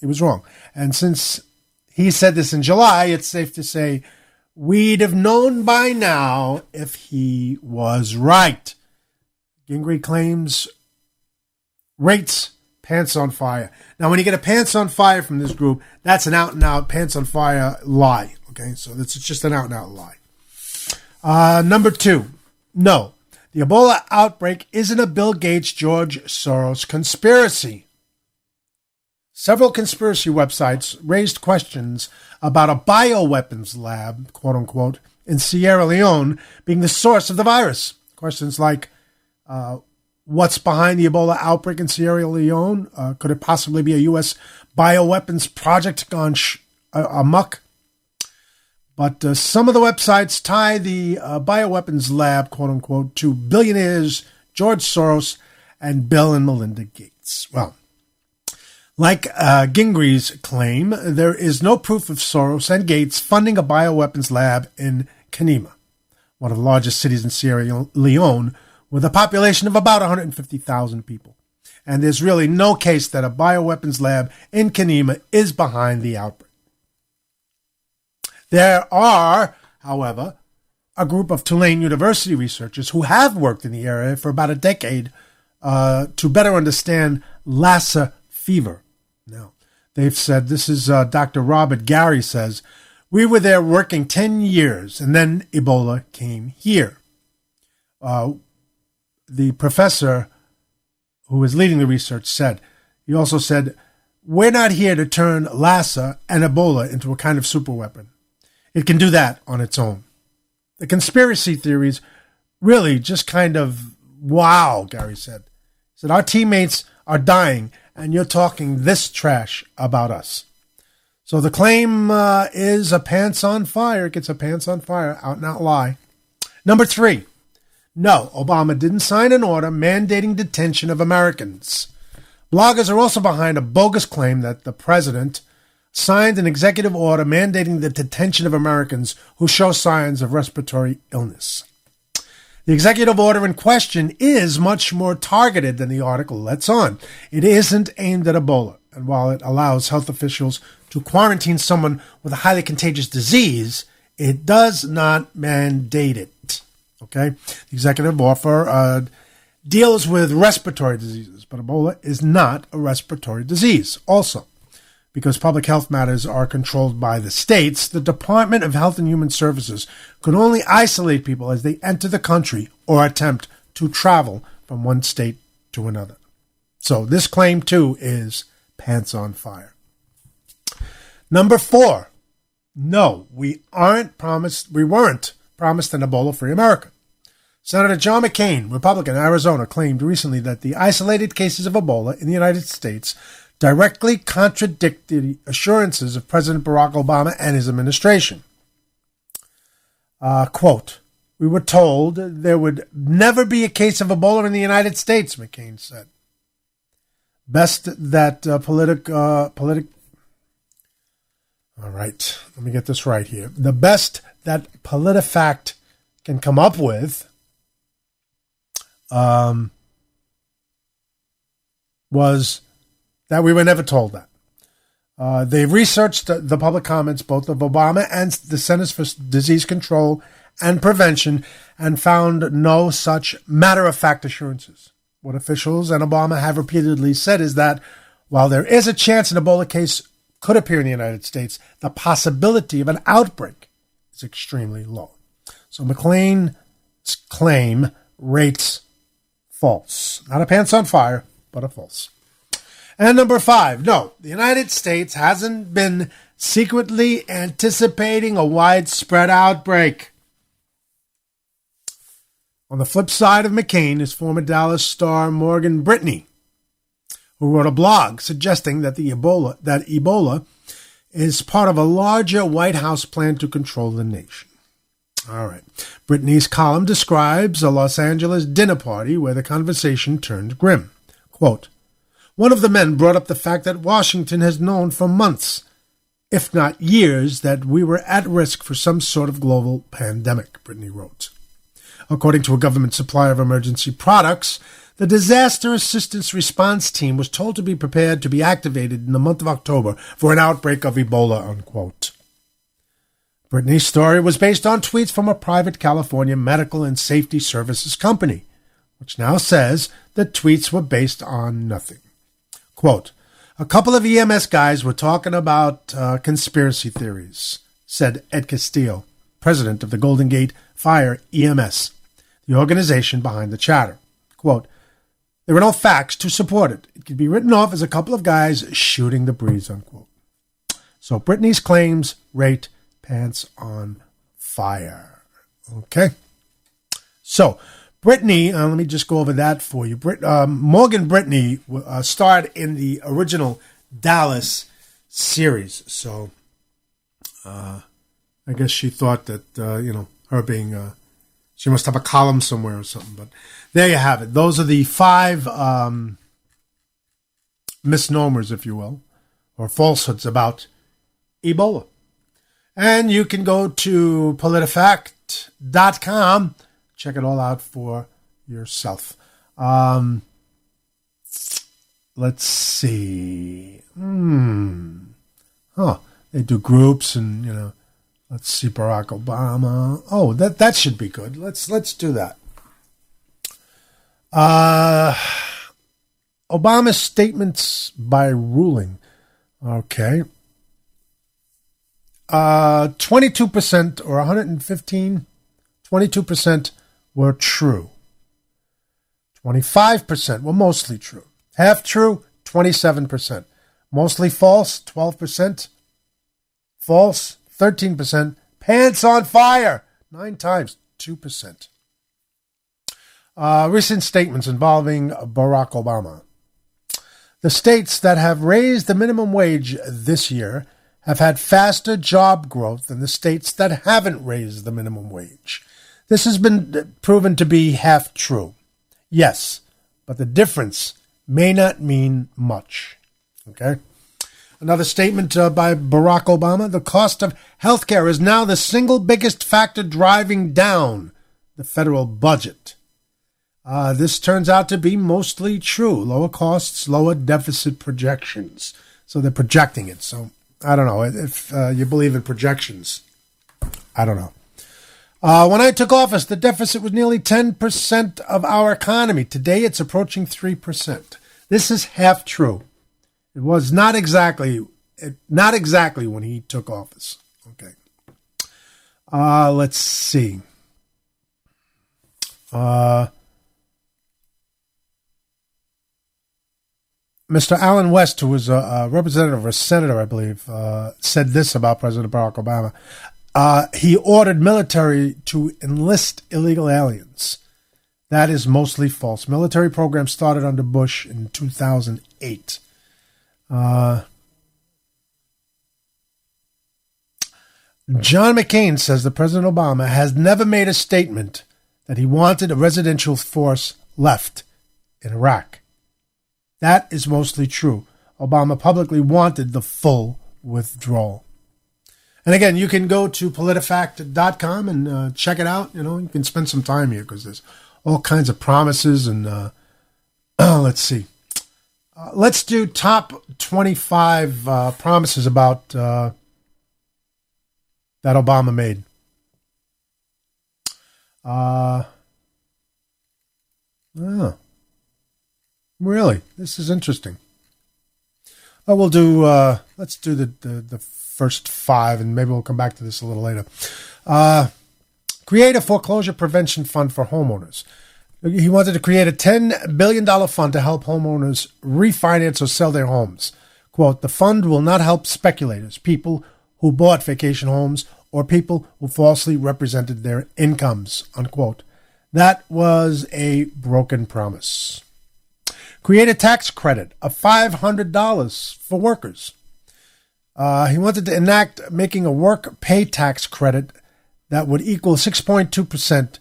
He was wrong. And since he said this in July, it's safe to say we'd have known by now if he was right. Gingrey claims rates pants on fire. Now, when you get a pants on fire from this group, that's an out-and-out pants on fire lie. Okay, so that's just an out-and-out lie. Number 2, no. The Ebola outbreak isn't a Bill Gates, George Soros conspiracy. Several conspiracy websites raised questions about a bioweapons lab, quote unquote, in Sierra Leone being the source of the virus. Questions like, what's behind the Ebola outbreak in Sierra Leone? Could it possibly be a U.S. bioweapons project gone amok? But some of the websites tie the bioweapons lab, quote unquote, to billionaires George Soros and Bill and Melinda Gates. Well, like Gingrey's claim, there is no proof of Soros and Gates funding a bioweapons lab in Kenema, one of the largest cities in Sierra Leone, with a population of about 150,000 people. And there's really no case that a bioweapons lab in Kenema is behind the outbreak. There are, however, a group of Tulane University researchers who have worked in the area for about a decade to better understand Lassa fever. Now, they've said, this is Dr. Robert Gary says, we were there working 10 years, and then Ebola came here. The professor who was leading the research said, he also said, we're not here to turn Lassa and Ebola into a kind of superweapon. It can do that on its own. The conspiracy theories really just kind of, wow, Gary said. He said, our teammates are dying, and you're talking this trash about us. So the claim is a pants on fire. It gets a pants on fire, out and out lie. Number 3, no, Obama didn't sign an order mandating detention of Americans. Bloggers are also behind a bogus claim that the president signed an executive order mandating the detention of Americans who show signs of respiratory illness. The executive order in question is much more targeted than the article lets on. It isn't aimed at Ebola, and while it allows health officials to quarantine someone with a highly contagious disease, it does not mandate it. Okay? The executive order deals with respiratory diseases, but Ebola is not a respiratory disease. Also, because public health matters are controlled by the states, the Department of Health and Human Services could only isolate people as they enter the country or attempt to travel from one state to another. So this claim, too, is pants on fire. Number 4, no, we weren't promised an Ebola-free America. Senator John McCain, Republican, Arizona, claimed recently that the isolated cases of Ebola in the United States directly contradict the assurances of President Barack Obama and his administration. Quote, we were told there would never be a case of Ebola in the United States, McCain said. Best that all right, let me get this right here. The best that PolitiFact can come up with was that we were never told that. They've researched the public comments, both of Obama and the Centers for Disease Control and Prevention, and found no such matter-of-fact assurances. What officials and Obama have repeatedly said is that while there is a chance an Ebola case could appear in the United States, the possibility of an outbreak is extremely low. So McCain's claim rates false. Not a pants on fire, but a false. And number 5, no, the United States hasn't been secretly anticipating a widespread outbreak. On the flip side of McCain is former Dallas star Morgan Brittany, who wrote a blog suggesting that Ebola is part of a larger White House plan to control the nation. All right. Brittany's column describes a Los Angeles dinner party where the conversation turned grim. Quote, one of the men brought up the fact that Washington has known for months, if not years, that we were at risk for some sort of global pandemic, Brittany wrote. According to a government supplier of emergency products, the Disaster Assistance Response Team was told to be prepared to be activated in the month of October for an outbreak of Ebola, unquote. Brittany's story was based on tweets from a private California medical and safety services company, which now says the tweets were based on nothing. Quote, a couple of EMS guys were talking about conspiracy theories, said Ed Castillo, president of the Golden Gate Fire EMS, the organization behind the chatter. Quote, there were no facts to support it. It could be written off as a couple of guys shooting the breeze, unquote. So Brittany's claims rate pants on fire. Okay. So Brittany, let me just go over that for you. Morgan Brittany starred in the original Dallas series. So I guess she thought that, her being, she must have a column somewhere or something. But there you have it. Those are the 5 misnomers, if you will, or falsehoods about Ebola. And you can go to politifact.com. Check it all out for yourself. Let's see. They do groups and, let's see, Barack Obama. Oh, that should be good. Let's do that. Obama's statements by ruling. Okay. 22% or 115, 22% were true. 25% were mostly true. Half true, 27%. Mostly false, 12%. False, 13%. Pants on fire, 9 times, 2%. Recent statements involving Barack Obama. The states that have raised the minimum wage this year have had faster job growth than the states that haven't raised the minimum wage. This has been proven to be half true. Yes, but the difference may not mean much. Okay? Another statement by Barack Obama. The cost of healthcare is now the single biggest factor driving down the federal budget. This turns out to be mostly true. Lower costs, lower deficit projections. So they're projecting it. So I don't know if you believe in projections. I don't know. When I took office, the deficit was nearly 10% of our economy. Today, it's approaching 3%. This is half true. It was not exactly when he took office. Okay. Let's see. Mr. Allen West, who was a representative or a senator, I believe, said this about President Barack Obama. He ordered military to enlist illegal aliens. That is mostly false. Military program started under Bush in 2008. John McCain says that President Obama has never made a statement that he wanted a residential force left in Iraq. That is mostly true. Obama publicly wanted the full withdrawal. And again, you can go to politifact.com and check it out. You can spend some time here because there's all kinds of promises. And let's see. Let's do top 25 promises about that Obama made. Really? This is interesting. Oh, we'll do, let's do the first 5, and maybe we'll come back to this a little later. Create a foreclosure prevention fund for homeowners. He wanted to create a $10 billion fund to help homeowners refinance or sell their homes. Quote, the fund will not help speculators, people who bought vacation homes, or people who falsely represented their incomes, unquote. That was a broken promise. Create a tax credit of $500 for workers. He wanted to enact making a work pay tax credit that would equal 6.2%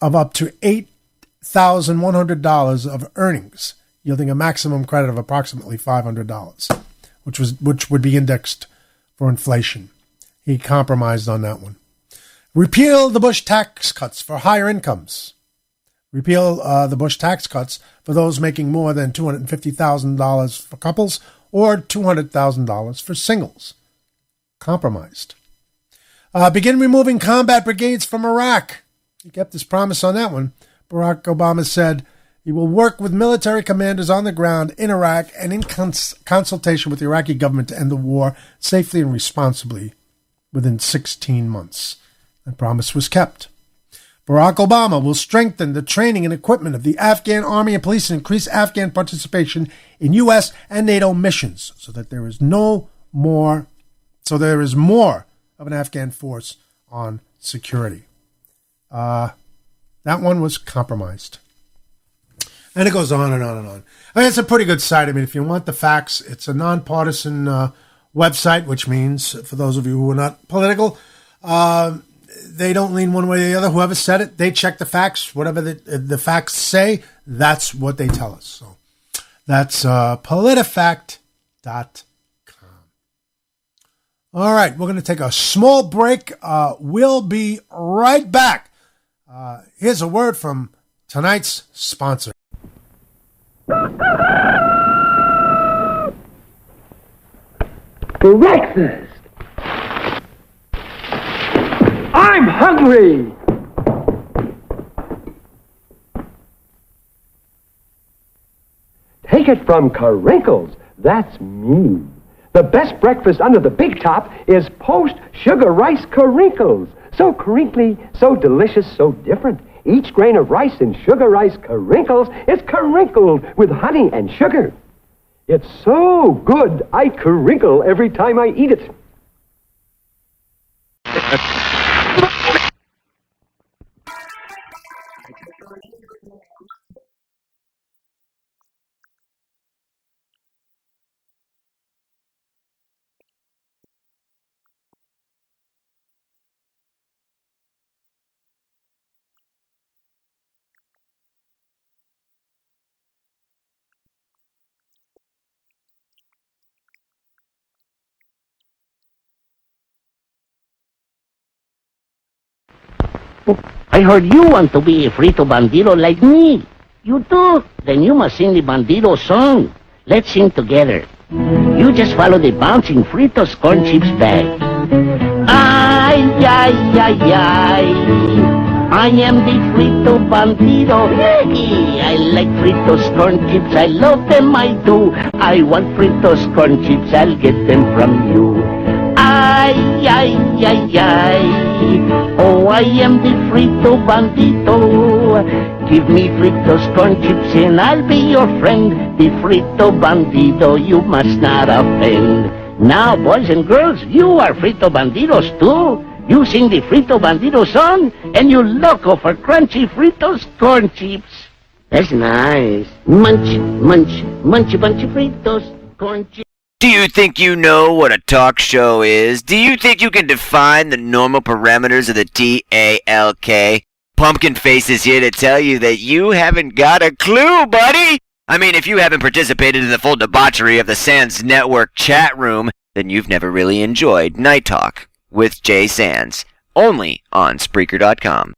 of up to $8,100 of earnings, yielding a maximum credit of approximately $500, which would be indexed for inflation. He compromised on that one. Repeal the Bush tax cuts for higher incomes. Repeal the Bush tax cuts for those making more than $250,000 for couples or $200,000 for singles. Compromised. Begin removing combat brigades from Iraq. He kept his promise on that one. Barack Obama said he will work with military commanders on the ground in Iraq and in consultation with the Iraqi government to end the war safely and responsibly within 16 months. That promise was kept. Barack Obama will strengthen the training and equipment of the Afghan army and police and increase Afghan participation in U.S. and NATO missions so that there is more of an Afghan force on security. That one was compromised. And it goes on and on and on. I mean, it's a pretty good site. I mean, if you want the facts, it's a nonpartisan website, which means, for those of you who are not political, they don't lean one way or the other. Whoever said it, they check the facts. Whatever the facts say, that's what they tell us. So that's politifact.com. All right, we're going to take a small break. We'll be right back. Here's a word from tonight's sponsor. Breakfast! I'm hungry! Take it from Carinkles. That's me. The best breakfast under the big top is post-sugar rice Carinkles. So crinkly, so delicious, so different. Each grain of rice in sugar rice Carinkles is carinkled with honey and sugar. It's so good, I carinkle every time I eat it. I heard you want to be a frito bandido like me. You do? Then you must sing the bandido song. Let's sing together. You just follow the bouncing Fritos corn chips bag. Ay, ay, ay, ay. I am the frito bandido. Yay! I like Fritos corn chips. I love them, I do. I want Fritos corn chips. I'll get them from you. Ay, ay, ay, ay. Oh, I am the frito bandito. Give me Fritos corn chips and I'll be your friend. The frito bandido, you must not offend. Now, boys and girls, you are frito bandidos too. You sing the frito bandido song and you loco for crunchy Fritos corn chips. That's nice. Munch, munch, munchy bunchy Fritos corn chips. Do you think you know what a talk show is? Do you think you can define the normal parameters of the TALK? Pumpkin Face is here to tell you that you haven't got a clue, buddy! I mean, if you haven't participated in the full debauchery of the Sands Network chat room, then you've never really enjoyed Night Talk with Jay Sands, only on Spreaker.com.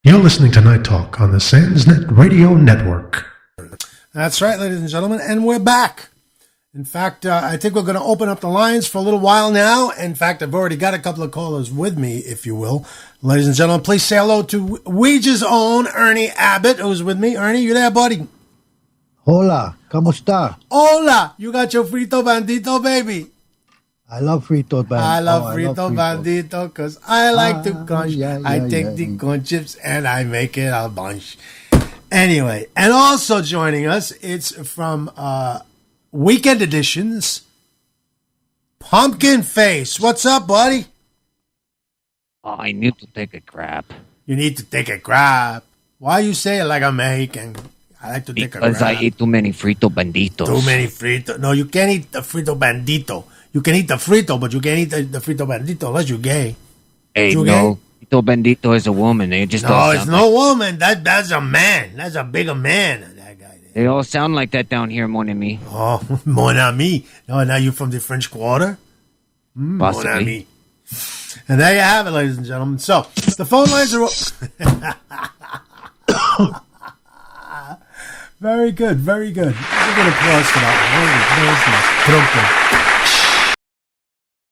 You're listening to Night Talk on the Sandsnet Radio Network. That's right, ladies and gentlemen, and we're back. In fact, I think we're going to open up the lines for a little while now. In fact, I've already got a couple of callers with me, if you will. Ladies and gentlemen, please say hello to Ouija's own Ernie Abbott, who's with me. Ernie, you there, buddy? Hola, ¿cómo está? Hola! You got your Frito Bandito, baby. I love Frito Bandito. I love Frito Bandito because I like to crunch. I take the corn chips and I make it a bunch. Anyway, and also joining us, it's from... Weekend Editions, Pumpkin Face. What's up, buddy? Oh, I need to take a crap. You need to take a crap. Why you say it like a Mexican? I like to take a crap. Because I eat too many frito banditos. Too many frito. No, you can't eat the frito bandito. You can eat the frito, but you can't eat the frito bandito unless you're gay. Hey, you no. Gay? Frito bandito is a woman. They just no, it's no woman. That's a man. That's a bigger man. They all sound like that down here, mon ami. Oh, mon ami. No, now you're from the French Quarter? Possibly. Mon ami. And there you have it, ladies and gentlemen. So, the phone lines are... Very good, very good. A good applause for that one. Very nice.